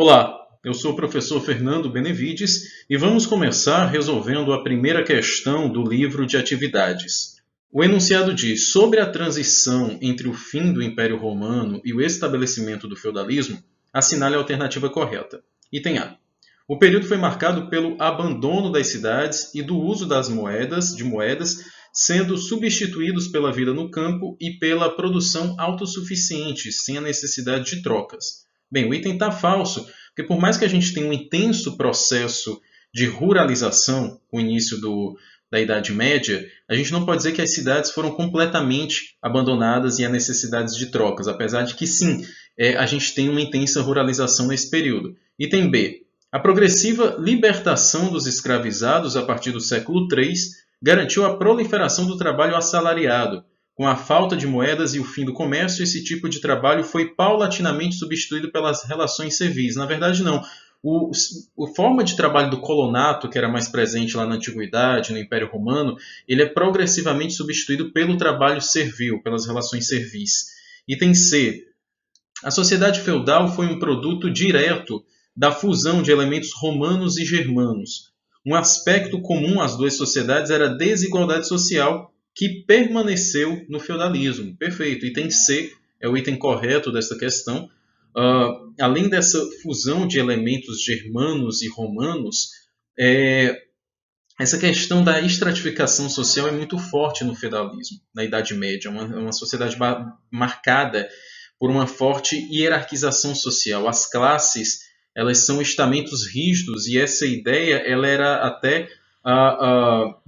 Olá, eu sou o professor Fernando Benevides e vamos começar resolvendo a primeira questão do livro de atividades. O enunciado diz: sobre a transição entre o fim do Império Romano e o estabelecimento do feudalismo, assinale a alternativa correta. Item A. O período foi marcado pelo abandono das cidades e do uso de moedas, sendo substituídos pela vida no campo e pela produção autossuficiente, sem a necessidade de trocas. Bem, o item está falso, porque por mais que a gente tenha um intenso processo de ruralização com o início da Idade Média, a gente não pode dizer que as cidades foram completamente abandonadas e há necessidades de trocas, apesar de que sim, a gente tem uma intensa ruralização nesse período. Item B. A progressiva libertação dos escravizados a partir do século III garantiu a proliferação do trabalho assalariado. Com a falta de moedas e o fim do comércio, esse tipo de trabalho foi paulatinamente substituído pelas relações civis. Na verdade, não. A forma de trabalho do colonato, que era mais presente lá na Antiguidade, no Império Romano, ele é progressivamente substituído pelo trabalho servil, pelas relações servis. Item C. A sociedade feudal foi um produto direto da fusão de elementos romanos e germanos. Um aspecto comum às duas sociedades era a desigualdade social que permaneceu no feudalismo. Perfeito. Item C é o item correto dessa questão. Além dessa fusão de elementos germanos e romanos, essa questão da estratificação social é muito forte no feudalismo, na Idade Média. É uma sociedade marcada por uma forte hierarquização social. As classes, elas são estamentos rígidos, e essa ideia ela era até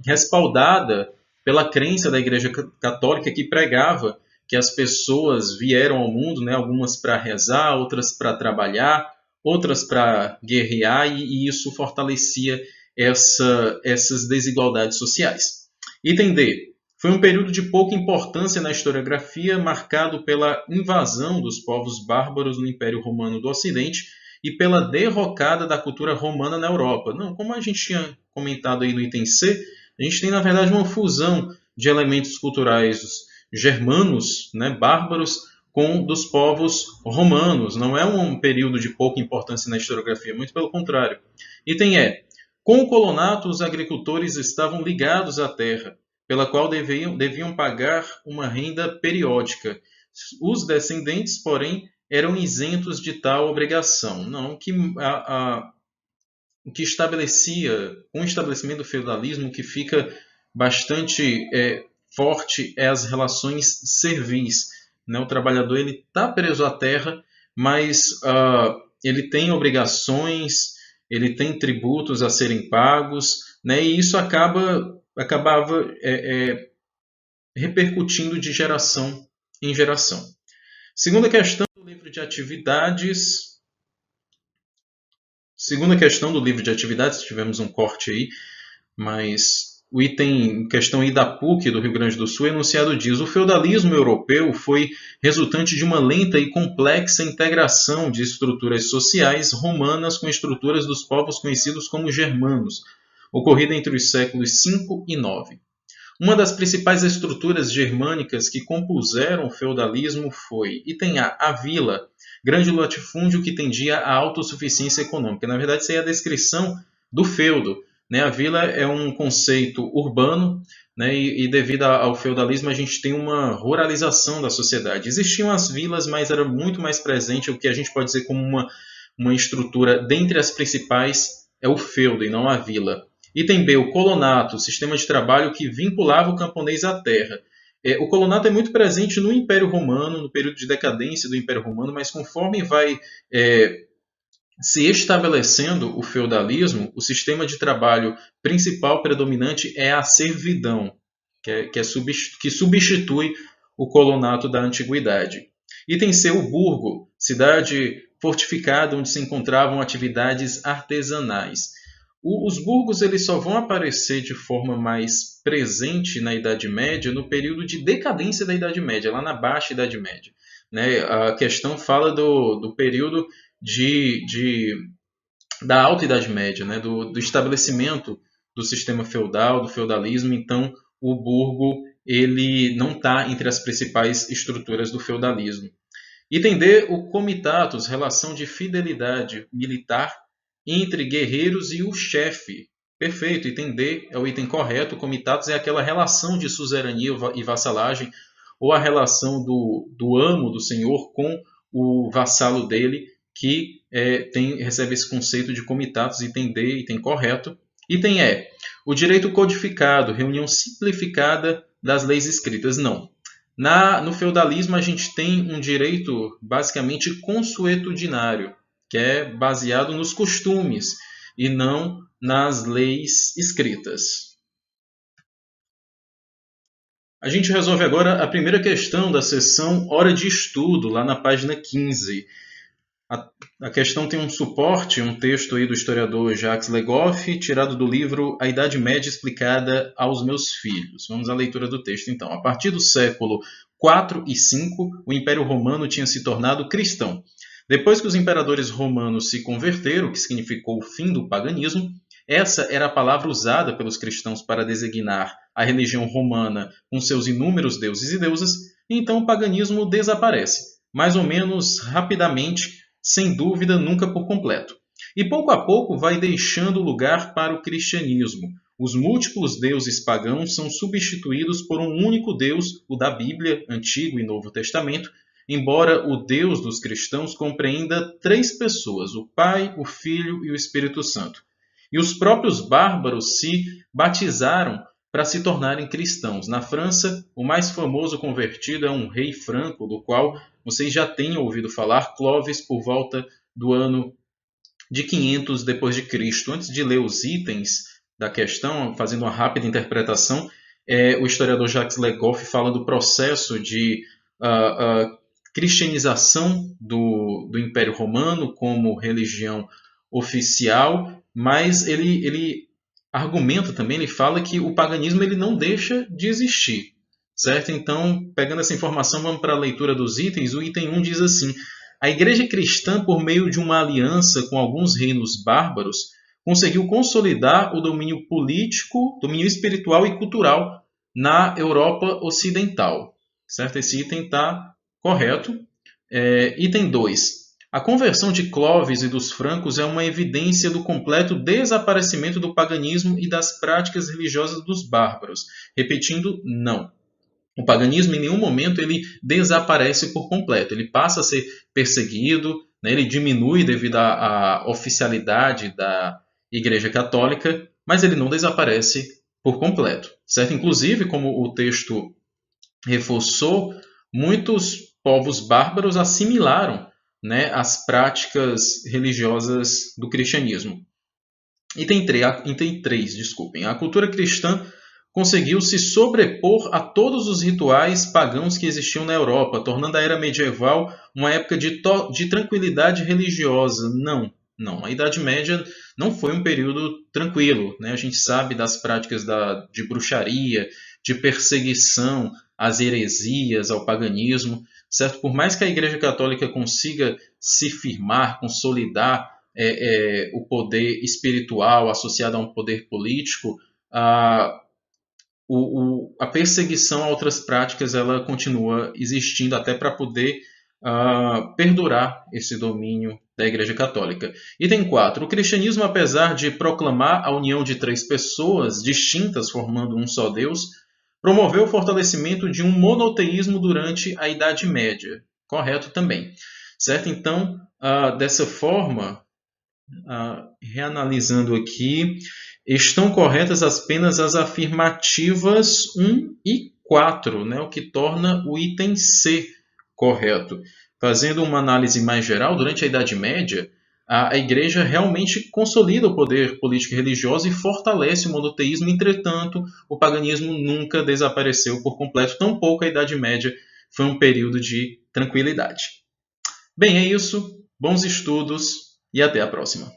respaldada pela crença da Igreja Católica, que pregava que as pessoas vieram ao mundo, né, algumas para rezar, outras para trabalhar, outras para guerrear, e isso fortalecia essas desigualdades sociais. Item D. Foi um período de pouca importância na historiografia, marcado pela invasão dos povos bárbaros no Império Romano do Ocidente e pela derrocada da cultura romana na Europa. Não, como a gente tinha comentado aí no item C, a gente tem, na verdade, uma fusão de elementos culturais germanos, né, bárbaros, com dos povos romanos. Não é um período de pouca importância na historiografia, muito pelo contrário. Item E. Com o colonato, os agricultores estavam ligados à terra, pela qual deviam pagar uma renda periódica. Os descendentes, porém, eram isentos de tal obrigação. Não, o que estabelecia, com o estabelecimento do feudalismo, o que fica bastante forte é as relações servis. Né? O trabalhador está preso à terra, mas ele tem obrigações, ele tem tributos a serem pagos, né? E isso acabava repercutindo de geração em geração. Segunda questão do livro de atividades. Tivemos um corte aí, mas o item questão aí da PUC do Rio Grande do Sul, enunciado diz: o feudalismo europeu foi resultante de uma lenta e complexa integração de estruturas sociais romanas com estruturas dos povos conhecidos como germanos, ocorrida entre os séculos V e IX. Uma das principais estruturas germânicas que compuseram o feudalismo foi, item A, a vila, grande latifúndio que tendia à autossuficiência econômica. Na verdade, isso aí é a descrição do feudo. Né? A vila é um conceito urbano, né? E devido ao feudalismo a gente tem uma ruralização da sociedade. Existiam as vilas, mas era muito mais presente o que a gente pode dizer como uma estrutura, dentre as principais, é o feudo e não a vila. Item B, o colonato, sistema de trabalho que vinculava o camponês à terra. O colonato é muito presente no Império Romano, no período de decadência do Império Romano, mas conforme vai se estabelecendo o feudalismo, o sistema de trabalho principal predominante é a servidão, que substitui o colonato da antiguidade. Item C, o burgo, cidade fortificada onde se encontravam atividades artesanais. Os burgos eles só vão aparecer de forma mais presente na Idade Média no período de decadência da Idade Média, lá na Baixa Idade Média. Né? A questão fala do período da Alta Idade Média, né? do estabelecimento do sistema feudal, do feudalismo. Então, o burgo ele não está entre as principais estruturas do feudalismo. Item D, o comitatus, relação de fidelidade militar entre guerreiros e o chefe. Perfeito, item D é o item correto. O comitatus é aquela relação de suzerania e vassalagem, ou a relação do amo, do senhor, com o vassalo dele, que recebe esse conceito de comitatus, item D, item correto. Item E, o direito codificado, reunião simplificada das leis escritas. Não. No feudalismo, a gente tem um direito basicamente consuetudinário, que é baseado nos costumes e não nas leis escritas. A gente resolve agora a primeira questão da seção Hora de Estudo, lá na página 15. A questão tem um suporte, um texto aí do historiador Jacques Le Goff, tirado do livro A Idade Média Explicada aos Meus Filhos. Vamos à leitura do texto, então. A partir do século IV e V, o Império Romano tinha se tornado cristão. Depois que os imperadores romanos se converteram, o que significou o fim do paganismo, essa era a palavra usada pelos cristãos para designar a religião romana com seus inúmeros deuses e deusas, e então o paganismo desaparece, mais ou menos rapidamente, sem dúvida, nunca por completo. E pouco a pouco vai deixando lugar para o cristianismo. Os múltiplos deuses pagãos são substituídos por um único Deus, o da Bíblia, Antigo e Novo Testamento, embora o Deus dos cristãos compreenda três pessoas, o Pai, o Filho e o Espírito Santo. E os próprios bárbaros se batizaram para se tornarem cristãos. Na França, o mais famoso convertido é um rei franco, do qual vocês já tenham ouvido falar, Clovis, por volta do ano de 500 depois de Cristo. Antes de ler os itens da questão, fazendo uma rápida interpretação, o historiador Jacques Le Goff fala do processo de cristianização do Império Romano como religião oficial, mas ele argumenta também, ele fala que o paganismo ele não deixa de existir, certo? Então, pegando essa informação, vamos para a leitura dos itens. O item 1 diz assim: a Igreja cristã, por meio de uma aliança com alguns reinos bárbaros, conseguiu consolidar o domínio político, domínio espiritual e cultural na Europa Ocidental, certo? Esse item está correto. Item 2. A conversão de Clovis e dos francos é uma evidência do completo desaparecimento do paganismo e das práticas religiosas dos bárbaros. Repetindo, não. O paganismo, em nenhum momento, ele desaparece por completo. Ele passa a ser perseguido, né? Ele diminui devido à oficialidade da Igreja Católica, mas ele não desaparece por completo, certo? Inclusive, como o texto reforçou, muitos povos bárbaros assimilaram, né, as práticas religiosas do cristianismo. Item 3, desculpem. A cultura cristã conseguiu se sobrepor a todos os rituais pagãos que existiam na Europa, tornando a Era Medieval uma época de tranquilidade religiosa. Não. A Idade Média não foi um período tranquilo, né? A gente sabe das práticas de bruxaria, de perseguição às heresias, ao paganismo, certo? Por mais que a Igreja Católica consiga se firmar, consolidar o poder espiritual associado a um poder político, a perseguição a outras práticas ela continua existindo até para poder perdurar esse domínio da Igreja Católica. Item 4. O cristianismo, apesar de proclamar a união de três pessoas distintas formando um só Deus, promoveu o fortalecimento de um monoteísmo durante a Idade Média. Correto também. Certo? Então, dessa forma, reanalisando aqui, estão corretas apenas as afirmativas 1 e 4, né? O que torna o item C correto. Fazendo uma análise mais geral, durante a Idade Média, a Igreja realmente consolida o poder político e religioso e fortalece o monoteísmo. Entretanto, o paganismo nunca desapareceu por completo, tampouco a Idade Média foi um período de tranquilidade. Bem, é isso. Bons estudos e até a próxima.